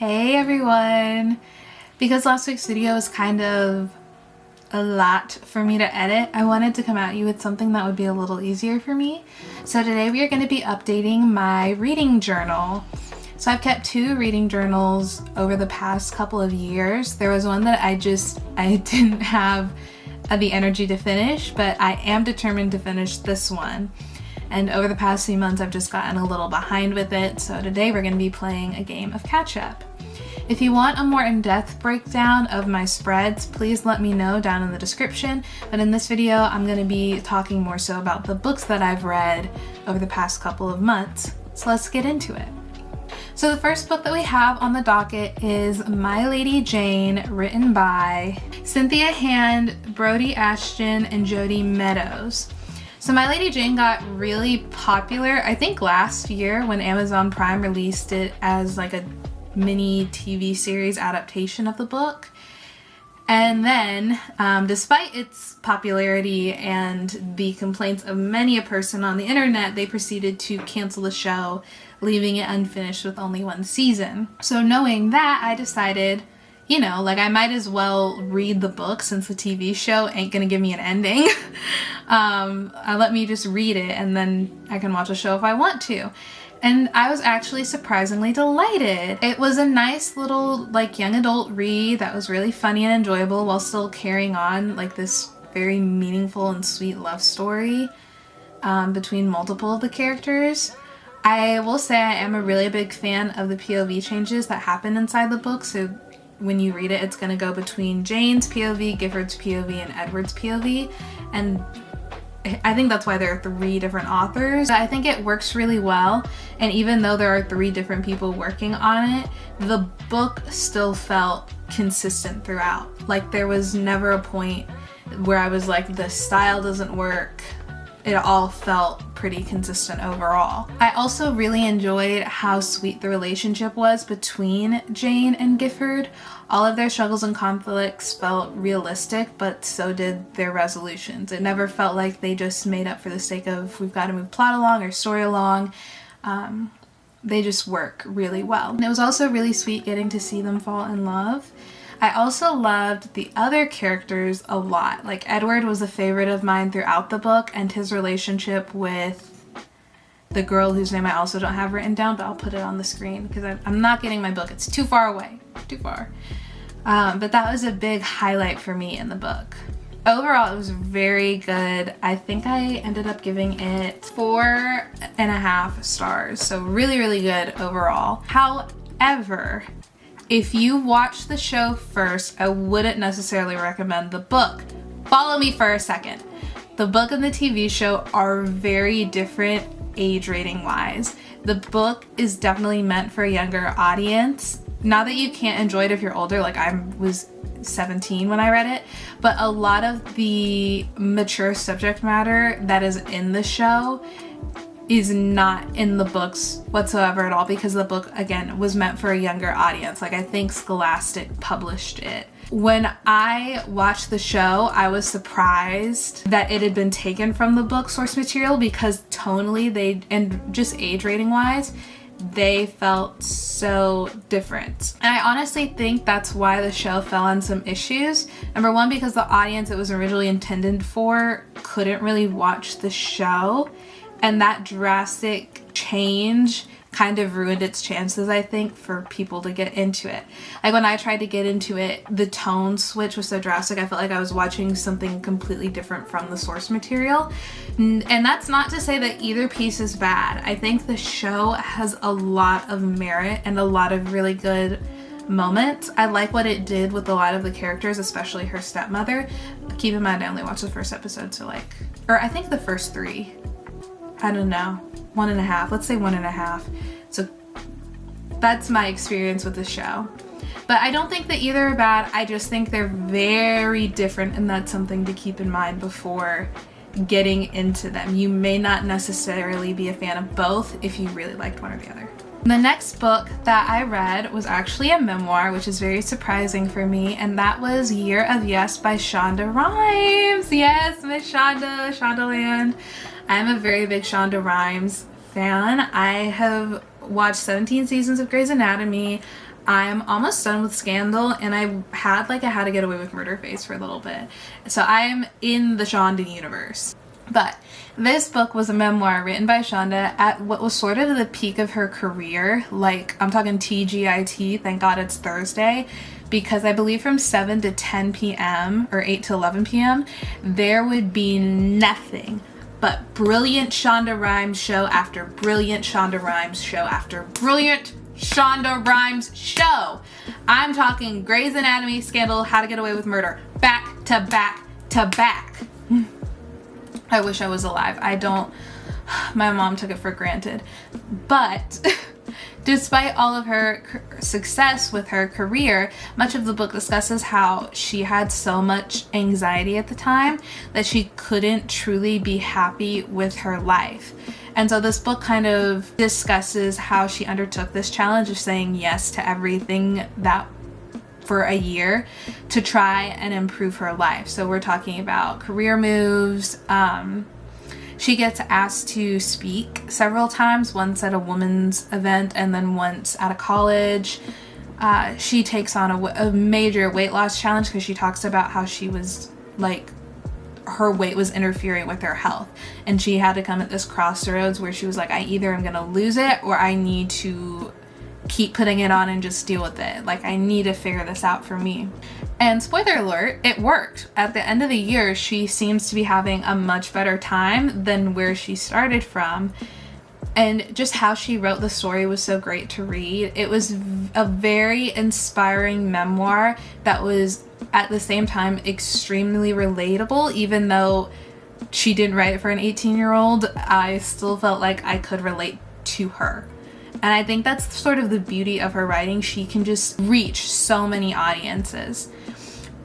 Hey everyone! Because last week's video was kind of a lot for me to edit, I wanted to come at you with something that would be a little easier for me. So today we are going to be updating my reading journal. So I've kept two reading journals over the past couple of years. There was one that I didn't have the energy to finish, but I am determined to finish this one. And over the past few months I've just gotten a little behind with it, so today we're going to be playing a game of catch up. If you want a more in-depth breakdown of my spreads, please let me know down in the description, but in this video I'm going to be talking more so about the books that I've read over the past couple of months. So let's get into it. So the first book that we have on the docket is My Lady Jane, written by Cynthia Hand, Brody Ashton, and Jody Meadows. So My Lady Jane got really popular, I think last year when Amazon Prime released it as like a mini TV series adaptation of the book. And then, despite its popularity and the complaints of many a person on the internet, they proceeded to cancel the show, leaving it unfinished with only one season. So knowing that, I decided, I might as well read the book since the TV show ain't gonna give me an ending. Let me just read it and then I can watch a show if I want to. And I was actually surprisingly delighted. It was a nice little young adult read that was really funny and enjoyable while still carrying on this very meaningful and sweet love story between multiple of the characters. I will say I am a really big fan of the POV changes that happen inside the book. So when you read it, it's going to go between Jane's POV, Gifford's POV, and Edward's POV. And I think that's why there are three different authors. I think it works really well, and even though there are three different people working on it, the book still felt consistent throughout. There was never a point where I was like, the style doesn't work. It all felt pretty consistent overall. I also really enjoyed how sweet the relationship was between Jane and Gifford. All of their struggles and conflicts felt realistic, but so did their resolutions. It never felt like they just made up for the sake of we've got to move plot along or story along. They just work really well. And it was also really sweet getting to see them fall in love. I also loved the other characters a lot. Edward was a favorite of mine throughout the book, and his relationship with the girl whose name I also don't have written down, but I'll put it on the screen because I'm not getting my book. It's too far away. Too far. But that was a big highlight for me in the book. Overall, it was very good. I think I ended up giving it 4.5 stars. So really, really good overall. However, if you watch the show first, I wouldn't necessarily recommend the book. Follow me for a second. The book and the TV show are very different age rating wise. The book is definitely meant for a younger audience. Not that you can't enjoy it if you're older, I was 17 when I read it, but a lot of the mature subject matter that is in the show is not in the books whatsoever at all, because the book, again, was meant for a younger audience. I think Scholastic published it. When I watched the show, I was surprised that it had been taken from the book source material, because tonally and just age rating wise, they felt so different. And I honestly think that's why the show fell on some issues. Number one, because the audience it was originally intended for couldn't really watch the show, and that drastic change kind of ruined its chances, I think, for people to get into it. When I tried to get into it, the tone switch was so drastic, I felt like I was watching something completely different from the source material. And that's not to say that either piece is bad. I think the show has a lot of merit and a lot of really good moments. I like what it did with a lot of the characters, especially her stepmother. Keep in mind, I only watched the first episode, so or I think the first 3. I don't know. 1.5. Let's say 1.5. So that's my experience with the show. But I don't think that either are bad. I just think they're very different, and that's something to keep in mind before getting into them. You may not necessarily be a fan of both if you really liked one or the other. The next book that I read was actually a memoir, which is very surprising for me, and that was Year of Yes by Shonda Rhimes. Yes, Miss Shonda, Shondaland. I'm a very big Shonda Rhimes fan. I have watched 17 seasons of Grey's Anatomy. I'm almost done with Scandal, and I had like a How to Get Away with Murder phase for a little bit. So I'm in the Shonda universe. But this book was a memoir written by Shonda at what was sort of the peak of her career. Like, I'm talking TGIT, thank God it's Thursday, because I believe from 7 to 10 p.m. or 8 to 11 p.m., there would be nothing but brilliant Shonda Rhimes show after brilliant Shonda Rhimes show after brilliant Shonda Rhimes show. I'm talking Grey's Anatomy, Scandal, How to Get Away with Murder, back to back to back. I wish I was alive. I don't. My mom took it for granted. But despite all of her success with her career, much of the book discusses how she had so much anxiety at the time that she couldn't truly be happy with her life. And so this book kind of discusses how she undertook this challenge of saying yes to everything that for a year to try and improve her life. So we're talking about career moves. She gets asked to speak several times, once at a women's event and then once at a college. She takes on a major weight loss challenge because she talks about how she was like, her weight was interfering with her health, and she had to come at this crossroads where she was like, I either am gonna lose it or I need to keep putting it on and just deal with it. Like, I need to figure this out for me. And spoiler alert, it worked. At the end of the year, she seems to be having a much better time than where she started from. And just how she wrote the story was so great to read. It was a very inspiring memoir that was at the same time extremely relatable. Even though she didn't write it for an 18-year-old, I still felt like I could relate to her. And I think that's sort of the beauty of her writing. She can just reach so many audiences.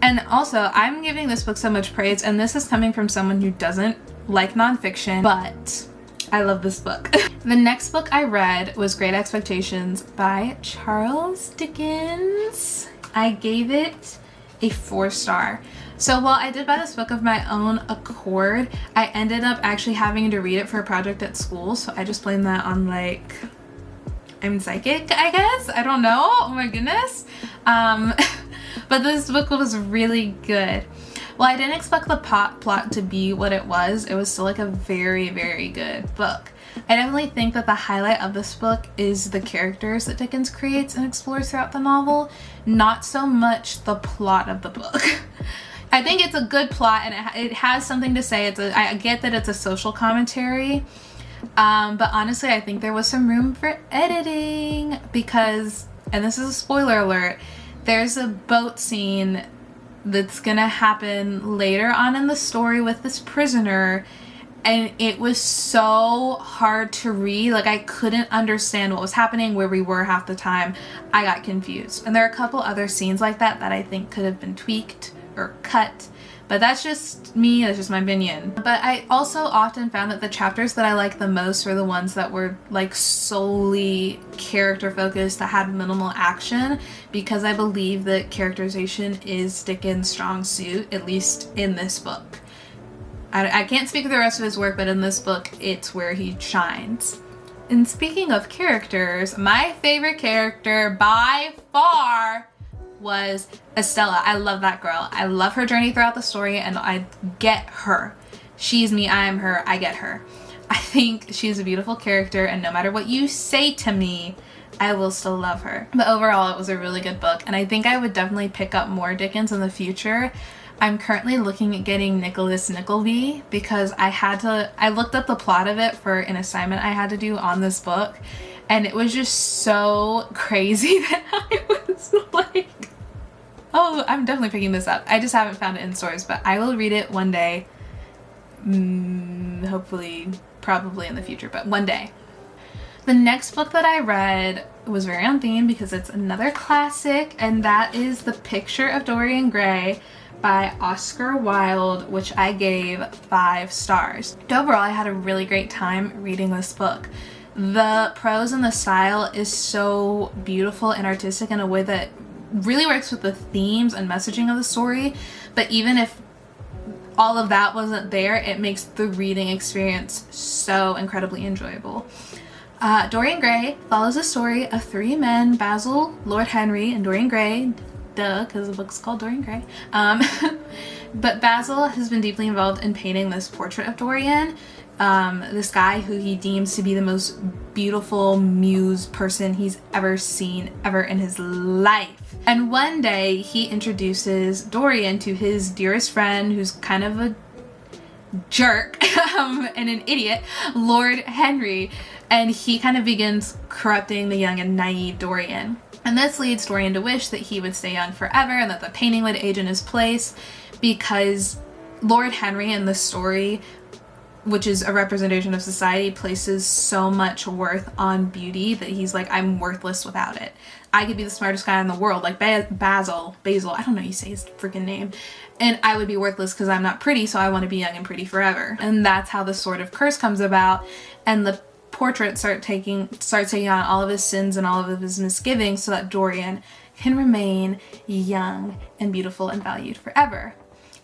And also, I'm giving this book so much praise, and this is coming from someone who doesn't like nonfiction, but I love this book. The next book I read was Great Expectations by Charles Dickens. I gave it a 4-star. So while I did buy this book of my own accord, I ended up actually having to read it for a project at school. So I just blame that on like, I'm psychic, I guess. I don't know. Oh my goodness. But this book was really good. Well, I didn't expect the plot to be what it was. It was still like a very, very good book. I definitely think that the highlight of this book is the characters that Dickens creates and explores throughout the novel, not so much the plot of the book. I think it's a good plot and it has something to say. I get that it's a social commentary, but honestly, I think there was some room for editing because, and this is a spoiler alert, there's a boat scene that's gonna happen later on in the story with this prisoner, and it was so hard to read. Like, I couldn't understand what was happening, where we were half the time. I got confused. And there are a couple other scenes like that that I think could have been tweaked or cut, but that's just me, that's just my opinion. But I also often found that the chapters that I liked the most were the ones that were like solely character focused, that had minimal action, because I believe that characterization is Dickens' strong suit, at least in this book. I can't speak for the rest of his work, but in this book, it's where he shines. And speaking of characters, my favorite character by far was Estella. I love that girl. I love her journey throughout the story, and I get her. She's me, I am her, I get her. I think she's a beautiful character, and no matter what you say to me, I will still love her. But overall, it was a really good book, and I think I would definitely pick up more Dickens in the future. I'm currently looking at getting Nicholas Nickleby because I looked up the plot of it for an assignment I had to do on this book, and it was just so crazy that I was like, oh, I'm definitely picking this up. I just haven't found it in stores, but I will read it one day. Hopefully, probably in the future, but one day. The next book that I read was very on theme because it's another classic, and that is The Picture of Dorian Gray by Oscar Wilde, which I gave 5 stars. Overall, I had a really great time reading this book. The prose and the style is so beautiful and artistic in a way that really works with the themes and messaging of the story, but even if all of that wasn't there, it makes the reading experience so incredibly enjoyable. Dorian Gray follows the story of three men, Basil, Lord Henry, and Dorian Gray. Duh, because the book's called Dorian Gray. But Basil has been deeply involved in painting this portrait of Dorian, this guy who he deems to be the most beautiful muse person he's ever seen ever in his life. And one day he introduces Dorian to his dearest friend, who's kind of a jerk and an idiot, Lord Henry, and he kind of begins corrupting the young and naive Dorian. And this leads Dorian to wish that he would stay young forever and that the painting would age in his place, because Lord Henry in the story, which is a representation of society, places so much worth on beauty that he's like, I'm worthless without it. I could be the smartest guy in the world, like Basil, I don't know how you say his freaking name, and I would be worthless because I'm not pretty, so I want to be young and pretty forever. And that's how the sort of curse comes about, and the portrait starts taking on all of his sins and all of his misgivings so that Dorian can remain young and beautiful and valued forever.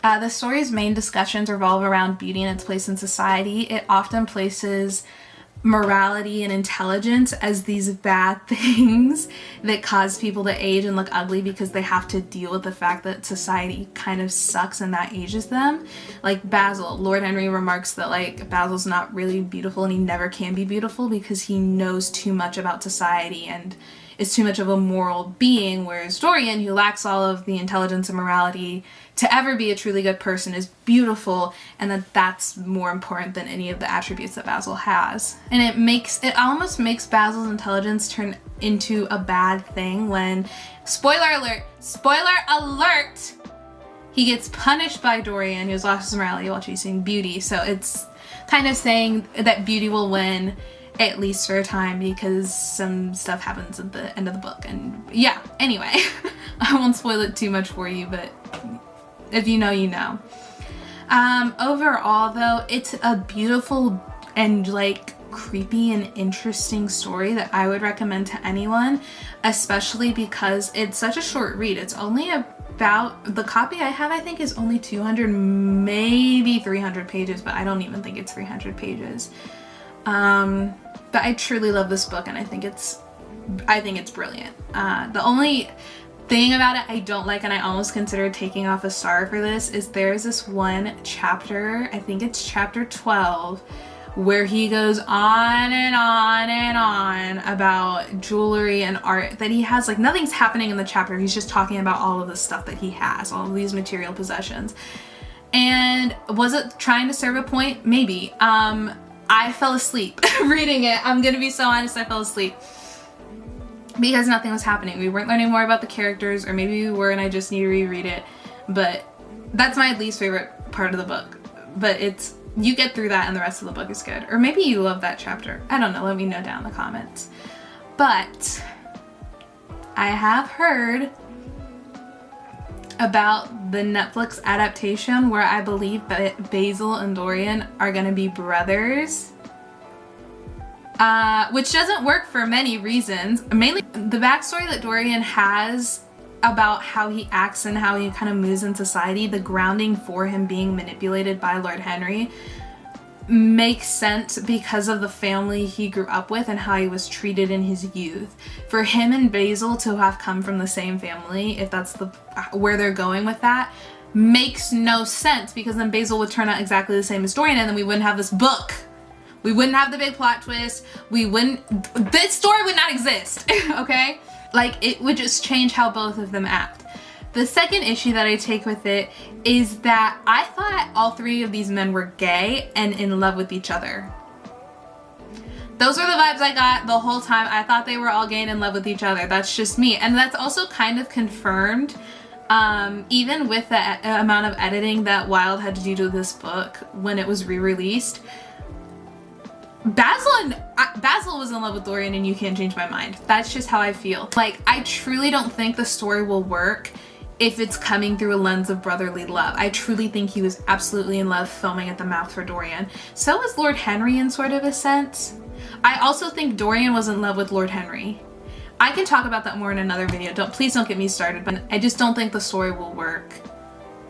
The story's main discussions revolve around beauty and its place in society. It often places morality and intelligence as these bad things that cause people to age and look ugly because they have to deal with the fact that society kind of sucks and that ages them. Like Basil, Lord Henry remarks that like Basil's not really beautiful and he never can be beautiful because he knows too much about society and is too much of a moral being, whereas Dorian, who lacks all of the intelligence and morality to ever be a truly good person, is beautiful, and that's more important than any of the attributes that Basil has. And it almost makes Basil's intelligence turn into a bad thing when, spoiler alert, he gets punished by Dorian, who's lost his morality while chasing beauty. So it's kind of saying that beauty will win, at least for a time, because some stuff happens at the end of the book. And yeah, anyway, I won't spoil it too much for you, but if you know, you know. Overall though, it's a beautiful and like creepy and interesting story that I would recommend to anyone, especially because it's such a short read. It's only about, the copy I have I think is only 200, maybe 300 pages, but I don't even think it's 300 pages. But I truly love this book and I think it's brilliant. The only thing about it I don't like, and I almost considered taking off a star for this, is there's this one chapter, I think it's chapter 12, where he goes on and on and on about jewelry and art that he has. Like nothing's happening in the chapter, he's just talking about all of the stuff that he has, all of these material possessions. And was it trying to serve a point? Maybe. I fell asleep reading it. I'm gonna be so honest, I fell asleep because nothing was happening. We weren't learning more about the characters, or maybe we were and I just need to reread it. But that's my least favorite part of the book. But you get through that and the rest of the book is good. Or maybe you love that chapter. I don't know, let me know down in the comments. But I have heard about the Netflix adaptation where I believe that Basil and Dorian are gonna be brothers, which doesn't work for many reasons. Mainly the backstory that Dorian has about how he acts and how he kind of moves in society, the grounding for him being manipulated by Lord Henry makes sense because of the family he grew up with and how he was treated in his youth. For him and Basil to have come from the same family, if that's where they're going with that, makes no sense, because then Basil would turn out exactly the same as Dorian and then we wouldn't have this book. We wouldn't have the big plot twist. This story would not exist, okay? Like, it would just change how both of them act. The second issue that I take with it is that I thought all three of these men were gay and in love with each other. Those were the vibes I got the whole time. I thought they were all gay and in love with each other. That's just me. And that's also kind of confirmed even with the amount of editing that Wilde had to do to this book when it was re-released. Basil was in love with Dorian and you can't change my mind. That's just how I feel. Like, I truly don't think the story will work if it's coming through a lens of brotherly love. I truly think he was absolutely in love, foaming at the mouth for Dorian. So was Lord Henry in sort of a sense. I also think Dorian was in love with Lord Henry. I can talk about that more in another video. Please don't get me started, but I just don't think the story will work.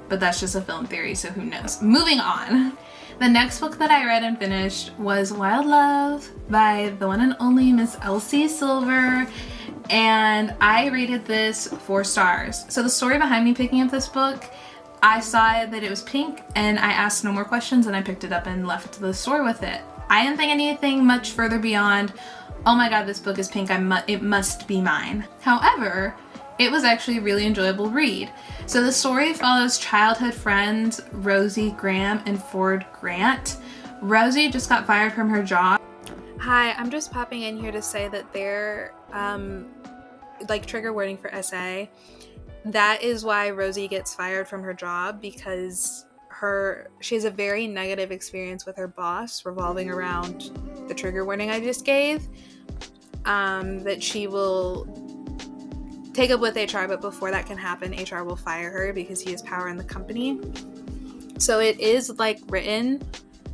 But that's just a film theory, so who knows. Moving on. The next book that I read and finished was Wild Love by the one and only Miss Elsie Silver, and I rated this 4 stars. So the story behind me picking up this book, I saw that it was pink and I asked no more questions and I picked it up and left the store with it. I didn't think anything much further beyond, oh my god, this book is pink, it must be mine. However, it was actually a really enjoyable read. So the story follows childhood friends Rosie Graham and Ford Grant. Rosie just got fired from her job. Hi, I'm just popping in here to say that they're like trigger warning for SA. That is why Rosie gets fired from her job, because she has a very negative experience with her boss revolving around the trigger warning I just gave. That she will take up with HR, but before that can happen, HR will fire her because he has power in the company. So it is like written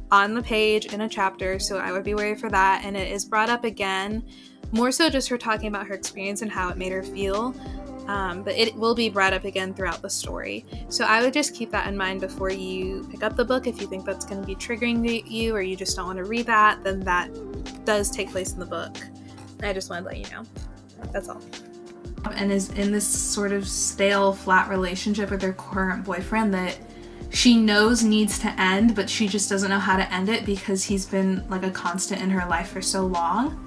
on the page in a chapter, so I would be wary for that. And it is brought up again, more so just her talking about her experience and how it made her feel. But it will be brought up again throughout the story. So I would just keep that in mind before you pick up the book. If you think that's going to be triggering to you, or you just don't want to read that, then that does take place in the book. I just wanted to let you know. That's all. And is in this sort of stale, flat relationship with her current boyfriend that she knows needs to end, but she just doesn't know how to end it because he's been like a constant in her life for so long.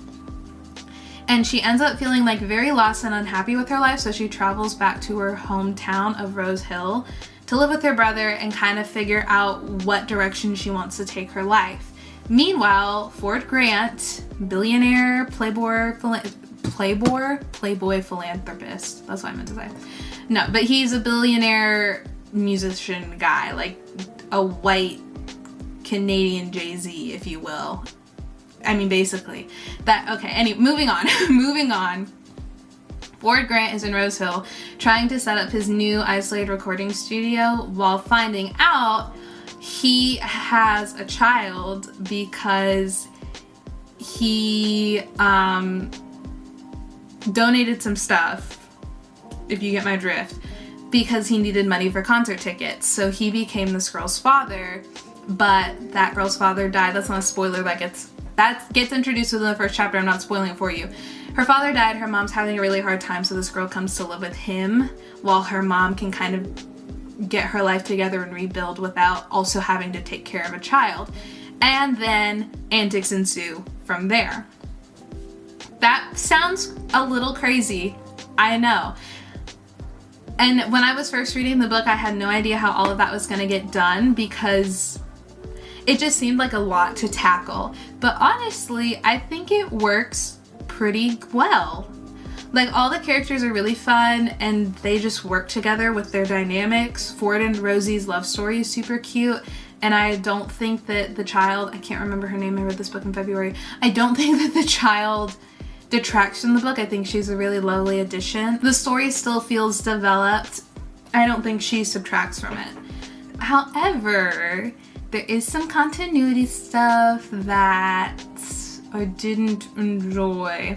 And she ends up feeling like very lost and unhappy with her life, so she travels back to her hometown of Rose Hill to live with her brother and kind of figure out what direction she wants to take her life. Meanwhile, Ford Grant, billionaire, playboy philanthropist, that's what I meant to say. No, but he's a billionaire musician guy, like a white Canadian Jay-Z, if you will. I mean, basically. Anyway, moving on. Ford Grant is in Rose Hill trying to set up his new isolated recording studio while finding out he has a child because he donated some stuff, if you get my drift, because he needed money for concert tickets. So he became this girl's father, but that girl's father died. That's not a spoiler, that gets introduced within the first chapter. I'm not spoiling it for you. Her father died, her mom's having a really hard time, so this girl comes to live with him while her mom can kind of get her life together and rebuild without also having to take care of a child. And then antics ensue from there. That sounds a little crazy, I know. And when I was first reading the book, I had no idea how all of that was going to get done because it just seemed like a lot to tackle. But honestly, I think it works pretty well. Like, all the characters are really fun and they just work together with their dynamics. Ford and Rosie's love story is super cute. And I don't think that the child, I can't remember her name, I read this book in February. I don't think that the child detracts from the book. I think she's a really lovely addition. The story still feels developed. I don't think she subtracts from it. However, there is some continuity stuff that I didn't enjoy.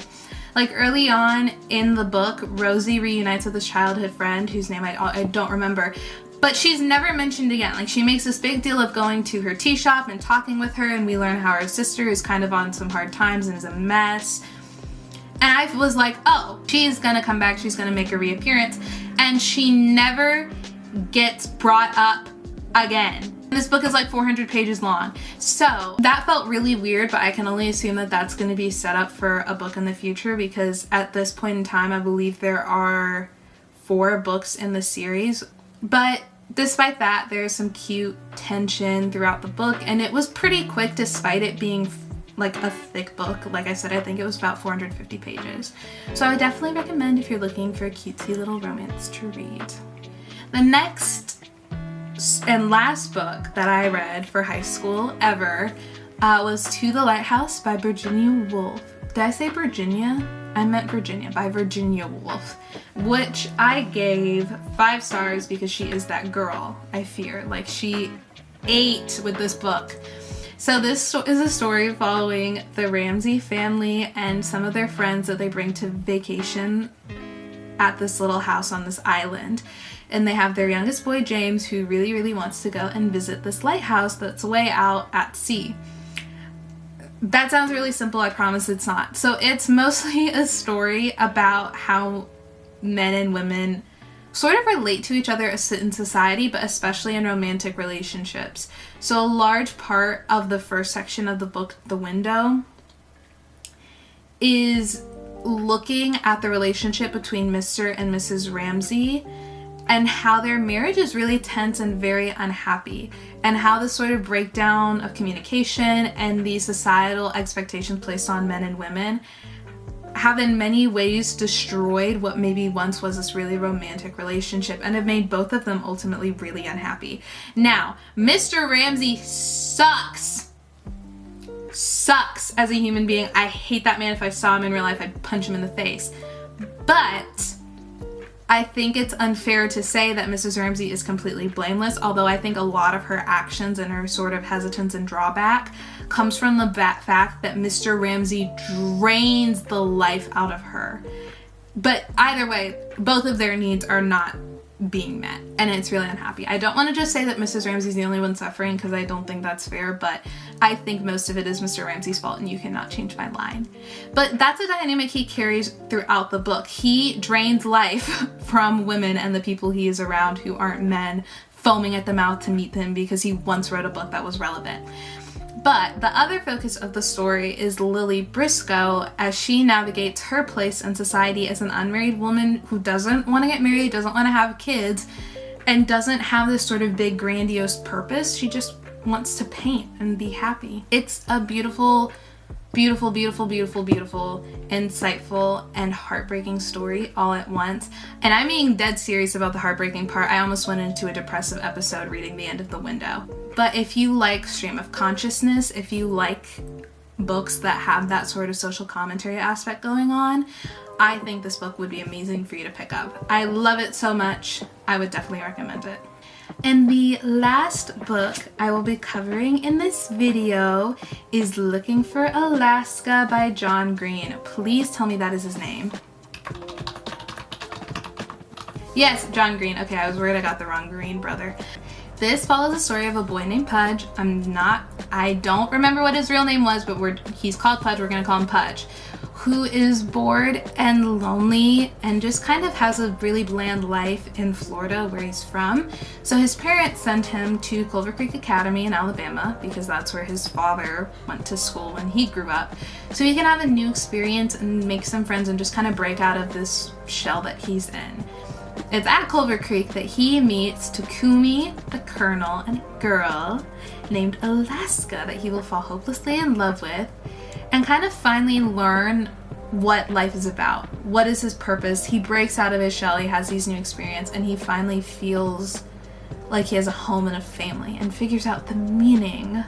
Like, early on in the book, Rosie reunites with this childhood friend whose name I don't remember, but she's never mentioned again. Like, she makes this big deal of going to her tea shop and talking with her, and we learn how her sister is kind of on some hard times and is a mess. And I was like, oh, she's gonna come back, she's gonna make a reappearance, and she never gets brought up again. This book is like 400 pages long. So that felt really weird, but I can only assume that that's going to be set up for a book in the future, because at this point in time, I believe there are 4 books in the series. But despite that, there's some cute tension throughout the book, and it was pretty quick despite it being like a thick book. Like I said, I think it was about 450 pages. So I would definitely recommend if you're looking for a cutesy little romance to read. The next and last book that I read for high school ever was To the Lighthouse by Virginia Woolf. Did I say Virginia? I meant Virginia, by Virginia Woolf, which I gave 5 stars because she is that girl, I fear. Like, she ate with this book. So this is a story following the Ramsey family and some of their friends that they bring to vacation at this little house on this island. And they have their youngest boy, James, who really, really wants to go and visit this lighthouse that's way out at sea. That sounds really simple, I promise it's not. So it's mostly a story about how men and women sort of relate to each other in society, but especially in romantic relationships. So a large part of the first section of the book, The Window, is looking at the relationship between Mr. and Mrs. Ramsey and how their marriage is really tense and very unhappy, and how this sort of breakdown of communication and the societal expectations placed on men and women have in many ways destroyed what maybe once was this really romantic relationship and have made both of them ultimately really unhappy. Now, Mr. Ramsey sucks as a human being. I hate that man. If I saw him in real life, I'd punch him in the face. But I think it's unfair to say that Mrs. Ramsey is completely blameless, although I think a lot of her actions and her sort of hesitance and drawback comes from the fact that Mr. Ramsey drains the life out of her. But either way, both of their needs are not being met, and it's really unhappy. I don't want to just say that Mrs. Ramsey's the only one suffering, because I don't think that's fair, but I think most of it is Mr. Ramsey's fault, and you cannot change my line. But that's a dynamic he carries throughout the book. He drains life from women and the people he is around who aren't men, foaming at the mouth to meet him because he once wrote a book that was relevant. But the other focus of the story is Lily Briscoe as she navigates her place in society as an unmarried woman who doesn't want to get married, doesn't want to have kids, and doesn't have this sort of big grandiose purpose. She just wants to paint and be happy. It's a beautiful, beautiful, beautiful, beautiful, beautiful, insightful, and heartbreaking story all at once. And I'm being dead serious about the heartbreaking part. I almost went into a depressive episode reading the end of The Window. But if you like stream of consciousness, if you like books that have that sort of social commentary aspect going on, I think this book would be amazing for you to pick up. I love it so much. I would definitely recommend it. And the last book I will be covering in this video is Looking for Alaska by John Green. Please tell me that is his name. Yes, John Green. Okay, I was worried I got the wrong Green brother. This follows the story of a boy named Pudge. I don't remember what his real name was, but he's called Pudge. We're gonna call him Pudge, who is bored and lonely and just kind of has a really bland life in Florida, where he's from. So his parents sent him to Culver Creek Academy in Alabama, because that's where his father went to school when he grew up, so he can have a new experience and make some friends and just kind of break out of this shell that he's in. It's at Culver Creek that he meets Takumi, the colonel, and a girl named Alaska that he will fall hopelessly in love with, and kind of finally learn what life is about. What is his purpose? He breaks out of his shell, he has these new experiences, and he finally feels like he has a home and a family, and figures out the meaning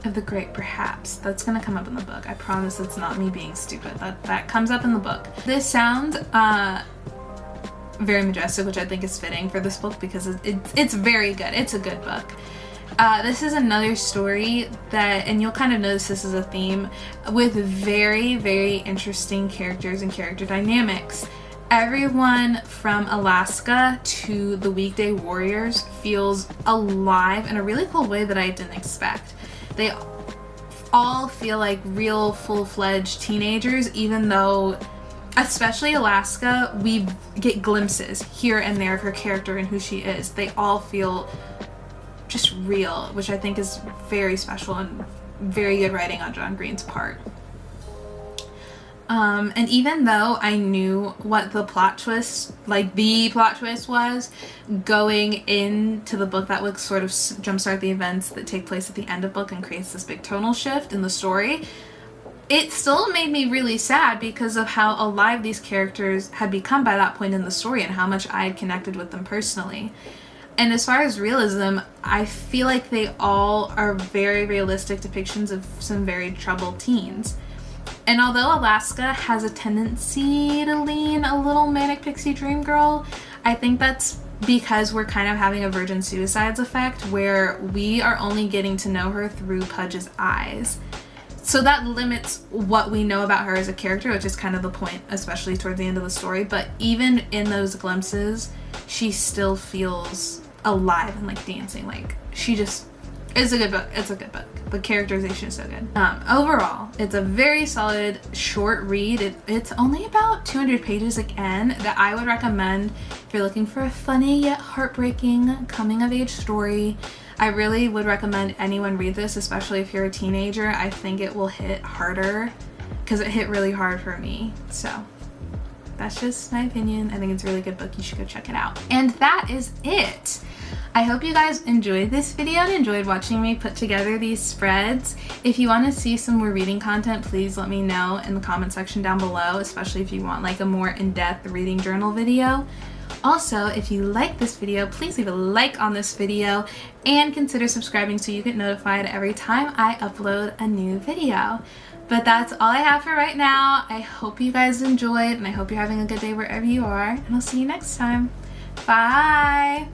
of the great perhaps. That's gonna come up in the book. I promise it's not me being stupid. That comes up in the book. This sounds very majestic, which I think is fitting for this book because it's very good. It's a good book. This is another story that, and you'll kind of notice this is a theme, with very, very interesting characters and character dynamics. Everyone from Alaska to the weekday warriors feels alive in a really cool way that I didn't expect. They all feel like real full-fledged teenagers, even though, especially Alaska, we get glimpses here and there of her character and who she is. They all feel just real, which I think is very special and very good writing on John Green's part. And even though I knew what the plot twist was going into the book that would sort of jumpstart the events that take place at the end of the book and creates this big tonal shift in the story, it still made me really sad because of how alive these characters had become by that point in the story and how much I had connected with them personally. And as far as realism, I feel like they all are very realistic depictions of some very troubled teens. And although Alaska has a tendency to lean a little manic pixie dream girl, I think that's because we're kind of having a Virgin Suicides effect where we are only getting to know her through Pudge's eyes. So that limits what we know about her as a character, which is kind of the point, especially towards the end of the story. But even in those glimpses, she still feels alive and like dancing. Like she just, it's a good book. It's a good book. The characterization is so good. Overall, it's a very solid short read. It's only about 200 pages again, that I would recommend if you're looking for a funny yet heartbreaking coming of age story. I really would recommend anyone read this, especially if you're a teenager. I think it will hit harder because it hit really hard for me. So that's just my opinion. I think it's a really good book. You should go check it out. And that is it. I hope you guys enjoyed this video and enjoyed watching me put together these spreads. If you want to see some more reading content, please let me know in the comment section down below, especially if you want like a more in-depth reading journal video. Also, if you like this video, please leave a like on this video and consider subscribing so you get notified every time I upload a new video. But that's all I have for right now. I hope you guys enjoyed, and I hope you're having a good day wherever you are, and I'll see you next time. Bye!